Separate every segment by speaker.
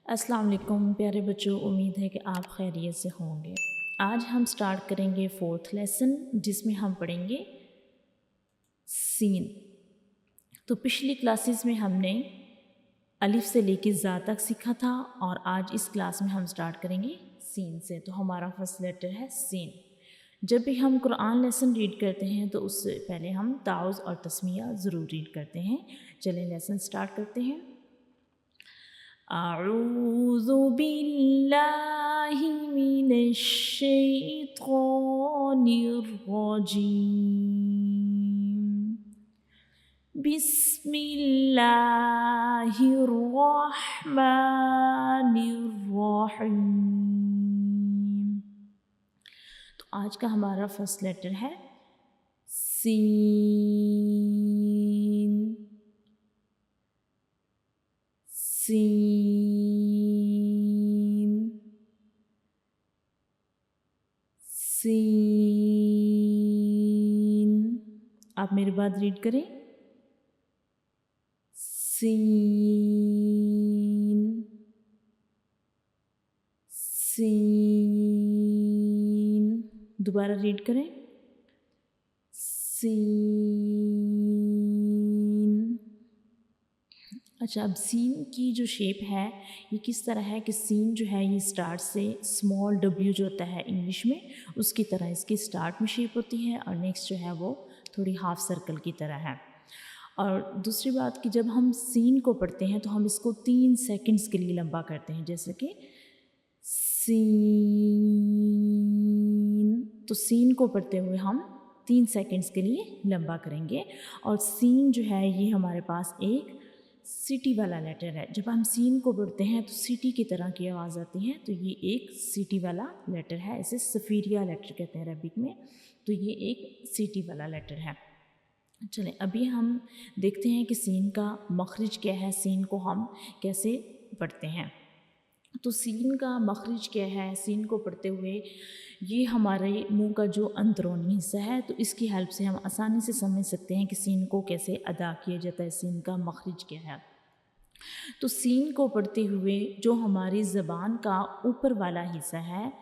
Speaker 1: अस्सलाम वालेकुम प्यारे बच्चों, उम्मीद है कि आप खैरियत से होंगे। आज हम स्टार्ट करेंगे 4th लेसन जिसमें हम पढ़ेंगे सीन। तो पिछली क्लासेस में हमने अलिफ से लेके ज़ा तक सीखा था और आज इस क्लास में हम स्टार्ट करेंगे सीन से। तो हमारा फर्स्ट लेटर है सीन। जब भी हम कुरान लेसन रीड करते हैं तो उससे पहले हम ताउज़ और तस्मिया ज़रूर रीड करते हैं। चलें लेसन स्टार्ट करते हैं। अऊज़ु बिल्लाहि मिनश शैतानिर रजीम। बिस्मिल्लाहिर रहमानिर रहीम। तो आज का हमारा फर्स्ट लेटर है सीन। सीन सीन। आप मेरे बाद रीड करें। सीन सीन। दोबारा रीड करें। सीन। अच्छा, अब सीन की जो शेप है ये किस तरह है कि सीन जो है ये स्टार्ट से स्मॉल डब्ल्यू जो होता है इंग्लिश में उसकी तरह इसकी स्टार्ट में शेप होती है और नेक्स्ट जो है वो थोड़ी हाफ सर्कल की तरह है। और दूसरी बात कि जब हम सीन को पढ़ते हैं तो हम इसको 3 सेकंड्स के लिए लंबा करते हैं, जैसे कि सीन। तो सीन को पढ़ते हुए हम 3 सेकंड्स के लिए लंबा करेंगे। और सीन जो है ये हमारे पास एक सीटी वाला लेटर है। जब हम सीन को पढ़ते हैं तो सीटी की तरह की आवाज़ आती है, तो ये एक सीटी वाला लेटर है। इसे सफ़ीरिया लेटर कहते हैं अरबिक में। तो ये एक सीटी वाला लेटर है। चलें अभी हम देखते हैं कि सीन का मखरिज क्या है, सीन को हम कैसे पढ़ते हैं। तो सीन का मखरिज क्या है, सीन को पढ़ते हुए ये हमारे मुंह का जो अंदरूनी हिस्सा है, तो इसकी हेल्प से हम आसानी से समझ सकते हैं कि सीन को कैसे अदा किया जाता है, सीन का मखरिज क्या है। तो सीन को पढ़ते हुए जो हमारी ज़बान का ऊपर वाला हिस्सा है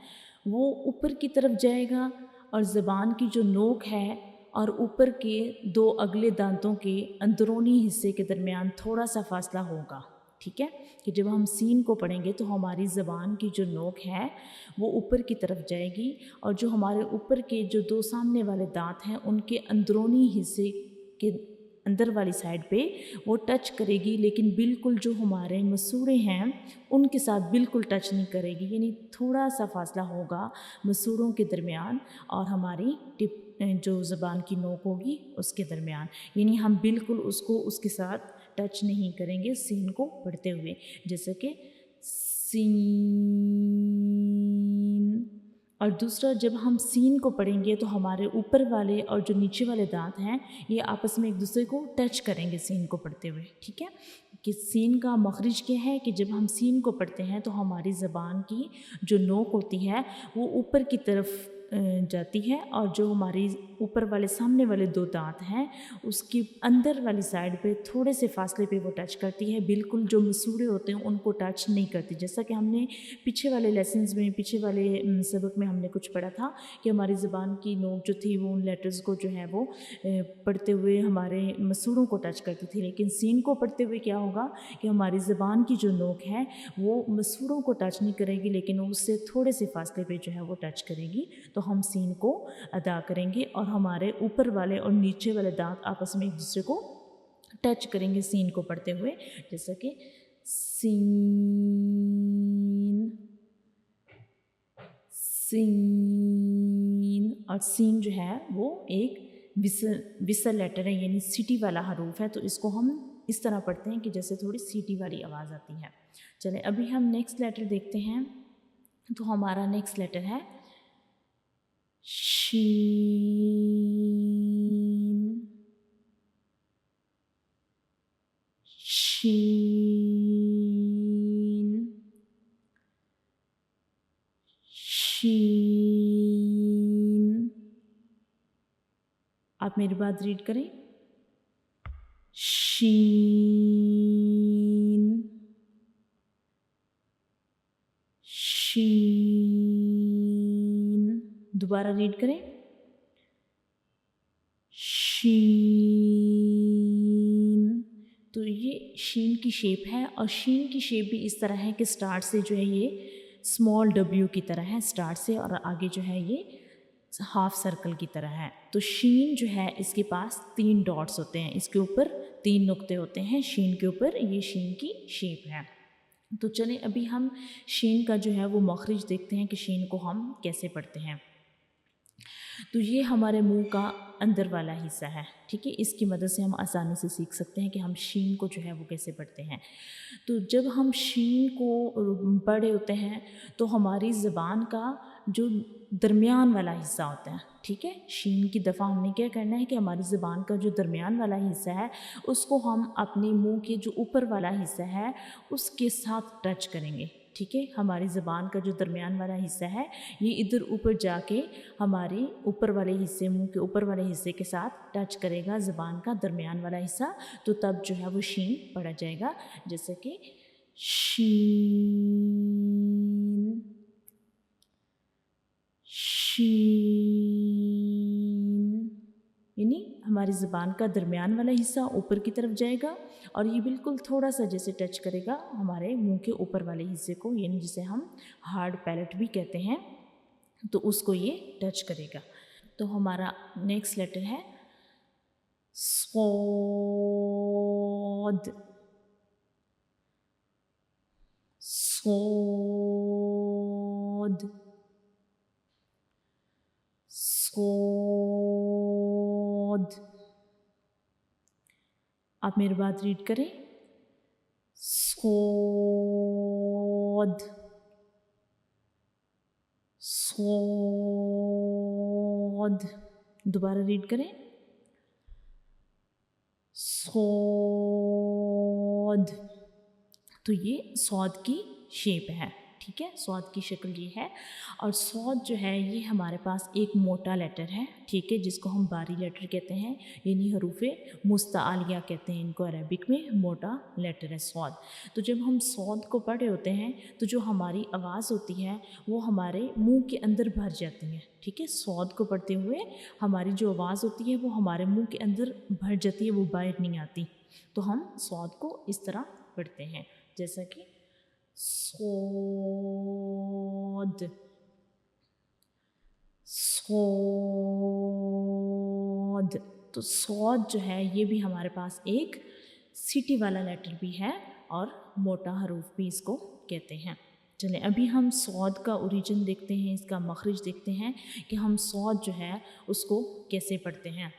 Speaker 1: वो ऊपर की तरफ जाएगा और ज़बान की जो नोक है और ऊपर के 2 अगले दांतों के अंदरूनी हिस्से के दरमियान थोड़ा सा फासला होगा। ठीक है, कि जब हम सीन को पढ़ेंगे तो हमारी ज़बान की जो नोक है वो ऊपर की तरफ जाएगी और जो हमारे ऊपर के जो 2 सामने वाले दांत हैं उनके अंदरूनी हिस्से के अंदर वाली साइड पे वो टच करेगी, लेकिन बिल्कुल जो हमारे मसूड़े हैं उनके साथ बिल्कुल टच नहीं करेगी, यानी थोड़ा सा फासला होगा मसूड़ों के दरमियान और हमारी टिप जो ज़बान की नोक होगी उसके दरमियान, यानी हम बिल्कुल उसको उसके साथ टच नहीं करेंगे सीन को पढ़ते हुए। जैसे कि सीन। और दूसरा, जब हम सीन को पढ़ेंगे तो हमारे ऊपर वाले और जो नीचे वाले दांत हैं ये आपस में एक दूसरे को टच करेंगे सीन को पढ़ते हुए। ठीक है, कि सीन का मखरिज क्या है कि जब हम सीन को पढ़ते हैं तो हमारी ज़बान की जो नोक होती है वो ऊपर की तरफ जाती है और जो हमारी ऊपर वाले सामने वाले 2 दांत हैं उसकी अंदर वाली साइड पे थोड़े से फासले पे वो टच करती है, बिल्कुल जो मसूड़े होते हैं उनको टच नहीं करती। जैसा कि हमने पीछे वाले लेसन्स में, पीछे वाले सबक में हमने कुछ पढ़ा था कि हमारी ज़बान की नोक जो थी वो उन लेटर्स को जो है वो पढ़ते हुए हमारे मसूड़ों को टच करती थी, लेकिन सीन को पढ़ते हुए क्या होगा कि हमारी ज़बान की जो नोक है वो मसूड़ों को टच नहीं करेगी, लेकिन उससे थोड़े से फासले पे जो है वो टच करेगी। तो हम सीन को अदा करेंगे और हमारे ऊपर वाले और नीचे वाले दांत आपस में एक दूसरे को टच करेंगे सीन को पढ़ते हुए, जैसा कि सीन सीन। और सीन जो है वो एक विसल लेटर है, यानी सीटी वाला हरूफ है, तो इसको हम इस तरह पढ़ते हैं कि जैसे थोड़ी सीटी वाली आवाज़ आती है। चलें अभी हम नेक्स्ट लेटर देखते हैं। तो हमारा नेक्स्ट लेटर है शीन। शीन शीन। आप मेरी बात रीड करें। शीन शीन, दोबारा रीड करें, शीन। तो ये शीन की शेप है, और शीन की शेप भी इस तरह है कि स्टार्ट से जो है ये स्मॉल डब्ल्यू की तरह है स्टार्ट से, और आगे जो है ये हाफ सर्कल की तरह है। तो शीन जो है इसके पास 3 डॉट्स होते हैं, इसके ऊपर 3 नुक्ते होते हैं शीन के ऊपर, ये शीन की शेप है। तो चलें अभी हम शीन का जो है वो मखरज देखते हैं कि शीन को हम कैसे पढ़ते हैं। तो ये हमारे मुंह का अंदर वाला हिस्सा है, ठीक है। इसकी मदद से हम आसानी से सीख सकते हैं कि हम शीन को जो है वो कैसे पढ़ते हैं। तो जब हम शीन को पढ़े होते हैं तो हमारी ज़बान का जो दरमियान वाला हिस्सा होता है, ठीक है। शीन की दफ़ा हमने क्या करना है कि हमारी ज़बान का जो दरमियान वाला हिस्सा है उसको हम अपने मुंह के जो ऊपर वाला हिस्सा है उसके साथ टच करेंगे, ठीक है। हमारी ज़बान का जो दरमियान वाला हिस्सा है ये इधर ऊपर जाके हमारे ऊपर वाले हिस्से, मुंह के ऊपर वाले हिस्से के साथ टच करेगा ज़बान का दरमियान वाला हिस्सा, तो तब जो है वो शीन पढ़ा जाएगा। जैसे कि शीन, शीन, यानी हमारी ज़बान का दरमियान वाला हिस्सा ऊपर की तरफ जाएगा और ये बिल्कुल थोड़ा सा जैसे टच करेगा हमारे मुंह के ऊपर वाले हिस्से को, यानी जिसे हम हार्ड पैलेट भी कहते हैं, तो उसको ये टच करेगा। तो हमारा नेक्स्ट लेटर है सोद, सोद, सोद। आप मेरी बात रीड करें, सोद, सोद। दोबारा रीड करें, सोद। तो ये सौद की शेप है, ठीक है, सौद की शक्ल ये है। और सौद जो है ये हमारे पास एक मोटा लेटर है, ठीक है, जिसको हम बारी लेटर कहते हैं, यानी हरूफे मुस्तालिया कहते हैं इनको अरबिक में, मोटा लेटर है सौद। तो जब हम सौद को पढ़े होते हैं तो जो हमारी आवाज़ होती है वो हमारे मुंह के अंदर भर जाती है, ठीक है। सौद को पढ़ते हुए हमारी जो आवाज़ होती है वो हमारे मुंह के अंदर भर जाती है, वो बाहर नहीं आती। तो हम सौद को इस तरह पढ़ते हैं, जैसा कि सोद, सोद। तो सौद जो है ये भी हमारे पास एक सीटी वाला लेटर भी है और मोटा हरूफ भी इसको कहते हैं। चलें अभी हम सौद का ओरिजिन देखते हैं, इसका मखरज देखते हैं कि हम सौद जो है उसको कैसे पढ़ते हैं।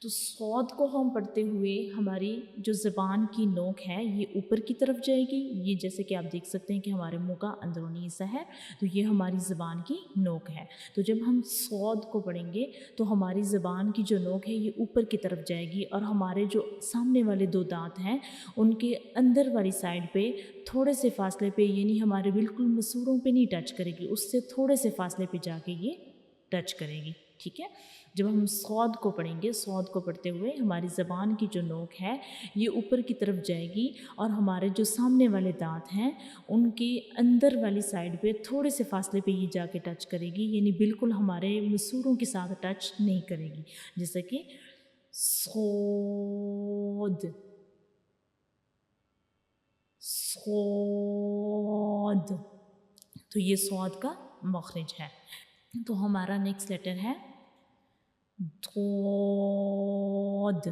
Speaker 1: तो सौद को हम पढ़ते हुए हमारी जो ज़बान की नोक है ये ऊपर की तरफ जाएगी, ये जैसे कि आप देख सकते हैं कि हमारे मुंह का अंदरूनी हिस्सा है, तो ये हमारी ज़बान की नोक है। तो जब हम सौद को पढ़ेंगे तो हमारी ज़बान की जो नोक है ये ऊपर की तरफ जाएगी और हमारे जो सामने वाले 2 दांत हैं उनके अंदर वाली साइड पे थोड़े से फासले पे, यानी हमारे बिल्कुल मसूड़ों पे नहीं टच करेगी, उससे थोड़े से फासले पे जाके ये टच करेगी, ठीक है। जब हम सौद को पढ़ेंगे, सौद को पढ़ते हुए हमारी ज़बान की जो नोक है ये ऊपर की तरफ जाएगी और हमारे जो सामने वाले दांत हैं उनके अंदर वाली साइड पे थोड़े से फासले पे ये जाके टच करेगी, यानी बिल्कुल हमारे मसूड़ों के साथ टच नहीं करेगी, जैसे कि सौद, सौद। तो ये सौद का मखरज है। तो हमारा नेक्स्ट लेटर है दोद,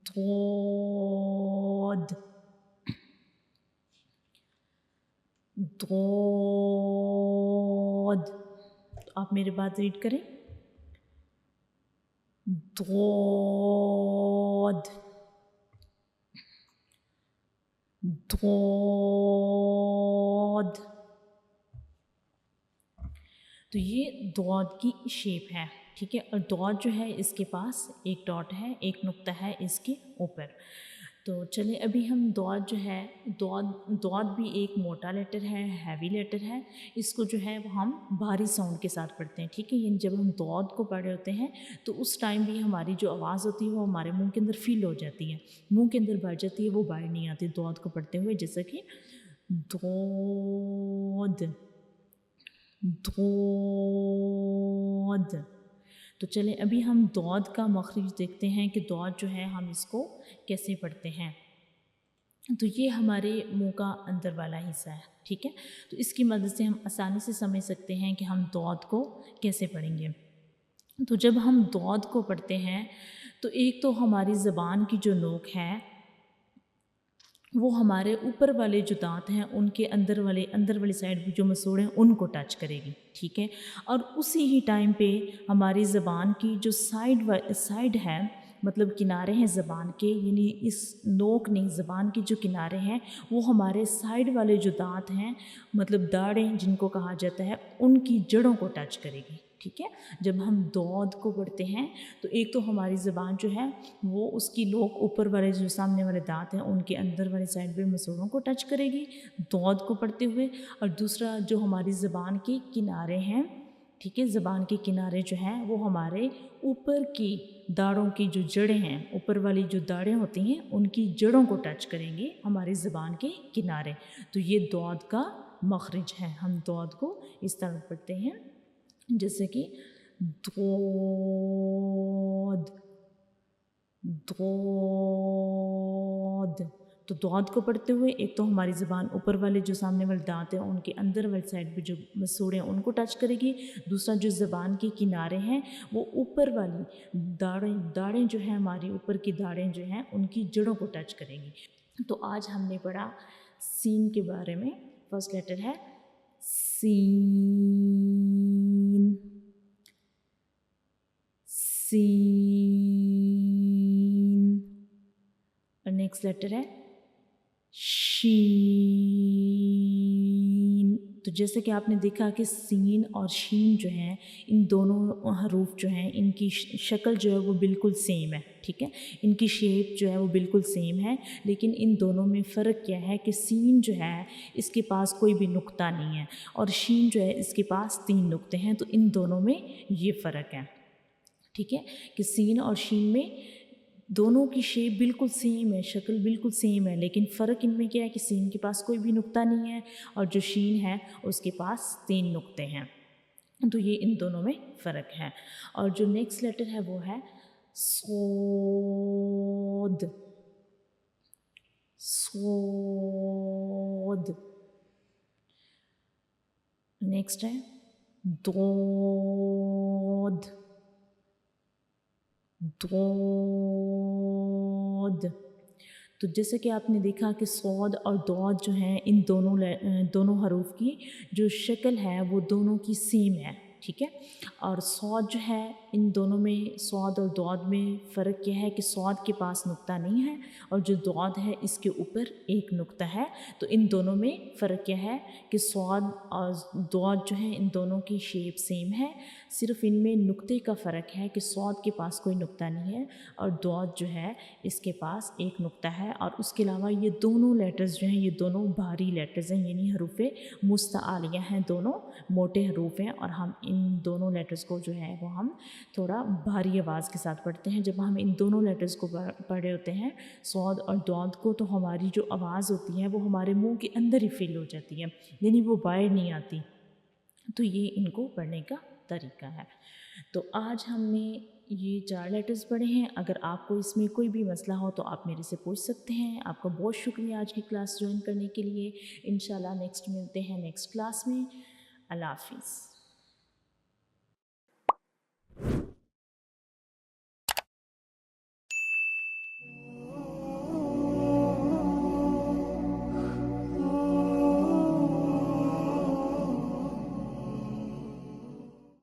Speaker 1: दोद, दोद। आप मेरी बात रीड करें, दोद, दोद। तो ये दौद की शेप है, ठीक है। और दौद जो है इसके पास एक डॉट है, एक नुक्ता है इसके ऊपर। تو چلیں ابھی ہم دود جو ہے، دود بھی ایک موٹا لیٹر ہے، ہیوی لیٹر ہے، اس کو جو ہے وہ ہم بھاری ساؤنڈ کے ساتھ پڑھتے ہیں، ٹھیک ہے؟ یعنی جب ہم دود کو پڑھ رہے ہوتے ہیں تو اس ٹائم بھی ہماری جو آواز ہوتی ہے وہ ہمارے منہ کے اندر فیل ہو جاتی ہے، منہ کے اندر بیٹھ جاتی ہے، وہ باہر نہیں آتی دود کو پڑھتے ہوئے، جیسا کہ دود دود۔ تو چلیں ابھی ہم دود کا مخرج دیکھتے ہیں کہ دود جو ہے ہم اس کو کیسے پڑھتے ہیں۔ تو یہ ہمارے منہ کا اندر والا حصہ ہے، ٹھیک ہے؟ تو اس کی مدد سے ہم آسانی سے سمجھ سکتے ہیں کہ ہم دود کو کیسے پڑھیں گے۔ تو جب ہم دود کو پڑھتے ہیں تو ایک تو ہماری زبان کی جو نوک ہے وہ ہمارے اوپر والے جو دانت ہیں ان کے اندر والی سائڈ بھی جو مسوڑ ہیں ان کو ٹچ کرے گی، ٹھیک ہے؟ اور اسی ہی ٹائم پہ ہماری زبان کی جو سائڈ ہے، مطلب کنارے ہیں زبان کے، یعنی اس نوک نہیں، زبان کے جو کنارے ہیں وہ ہمارے سائڈ والے جو دانت ہیں، مطلب داڑیں جن کو کہا جاتا ہے، ان کی جڑوں کو ٹچ کرے گی، ٹھیک ہے؟ جب ہم دود کو پڑھتے ہیں تو ایک تو ہماری زبان جو ہے وہ اس کی نوک اوپر والے جو سامنے والے دانت ہیں ان کے اندر والی سائڈ پہ مسوڑوں کو ٹچ کرے گی دود کو پڑھتے ہوئے، اور دوسرا جو ہماری زبان کے کنارے ہیں، ٹھیک ہے، زبان کے کنارے جو ہیں وہ ہمارے اوپر کی داڑوں کی جو جڑیں ہیں، اوپر والی جو داڑیں ہوتی ہیں ان کی جڑوں کو ٹچ کریں گے ہماری زبان کے کنارے۔ تو یہ دود کا مخرج ہے، ہم دود کو اس طرح پڑھتے ہیں جیسے کہ دود دود۔ تو دود کو پڑھتے ہوئے ایک تو ہماری زبان اوپر والے جو سامنے والے دانت ہیں ان کے اندر والی سائڈ پہ جو مسوڑیں ان کو ٹچ کرے گی، دوسرا جو زبان کے کنارے ہیں وہ اوپر والی داڑیں جو ہیں، ہماری اوپر کی داڑیں جو ہیں ان کی جڑوں کو ٹچ کرے گی۔ تو آج ہم نے پڑھا سین کے بارے میں۔ فرسٹ لیٹر ہے سین، سین، اور نیکسٹ لیٹر ہے شین۔ تو جیسے کہ آپ نے دیکھا کہ سین اور شین جو ہیں، ان دونوں حروف جو ہیں ان کی شکل جو ہے وہ بالکل سیم ہے، ٹھیک ہے؟ ان کی شیپ جو ہے وہ بالکل سیم ہے، لیکن ان دونوں میں فرق کیا ہے کہ سین جو ہے اس کے پاس کوئی بھی نقطہ نہیں ہے، اور شین جو ہے اس کے پاس 3 نقطے ہیں، تو ان دونوں میں یہ فرق ہے، ٹھیک ہے؟ کہ سین اور شین میں دونوں کی شیپ بالکل سیم ہے، شکل بالکل سیم ہے، لیکن فرق ان میں کیا ہے کہ سین کے پاس کوئی بھی نقطہ نہیں ہے اور جو شین ہے اس کے پاس 3 نقطے ہیں، تو یہ ان دونوں میں فرق ہے۔ اور جو نیکسٹ لیٹر ہے وہ ہے صاد، صاد۔ نیکسٹ ہے دود، دود۔ تو جیسے کہ آپ نے دیکھا کہ صاد اور دود جو ہیں ان دونوں حروف کی جو شکل ہے وہ دونوں کی سیم ہے، ٹھیک ہے؟ اور صاد جو ہے ان دونوں میں، صاد اور دود میں فرق کیا ہے کہ صاد کے پاس نقطہ نہیں ہے اور جو دود ہے اس کے اوپر ایک نقطہ ہے، تو ان دونوں میں فرق کیا ہے کہ صاد اور دود جو ہیں ان دونوں کی شیپ سیم ہے، صرف ان میں نقطے کا فرق ہے کہ صاد کے پاس کوئی نقطہ نہیں ہے اور دود جو ہے اس کے پاس ایک نقطہ ہے، اور اس کے علاوہ یہ دونوں لیٹرز جو ہیں یہ دونوں بھاری لیٹرز ہیں، یعنی حروف مستعلیہ ہیں، دونوں موٹے حروف ہیں، اور ہم ان دونوں لیٹرز کو جو ہے وہ ہم تھوڑا بھاری آواز کے ساتھ پڑھتے ہیں۔ جب ہم ان دونوں لیٹرز کو پڑھ رہے ہوتے ہیں، صاد اور دود کو، تو ہماری جو آواز ہوتی ہے وہ ہمارے منہ کے اندر ہی فیل ہو جاتی ہے، یعنی وہ باہر نہیں آتی، تو یہ ان کو پڑھنے کا طریقہ ہے۔ تو آج ہم نے یہ 4 لیٹرز پڑھے ہیں۔ اگر آپ کو اس میں کوئی بھی مسئلہ ہو تو آپ میرے سے پوچھ سکتے ہیں۔ آپ کا بہت شکریہ آج کی کلاس جوائن کرنے کے لیے۔ انشاءاللہ نیکسٹ ملتے ہیں نیکسٹ کلاس میں۔ اللہ حافظ۔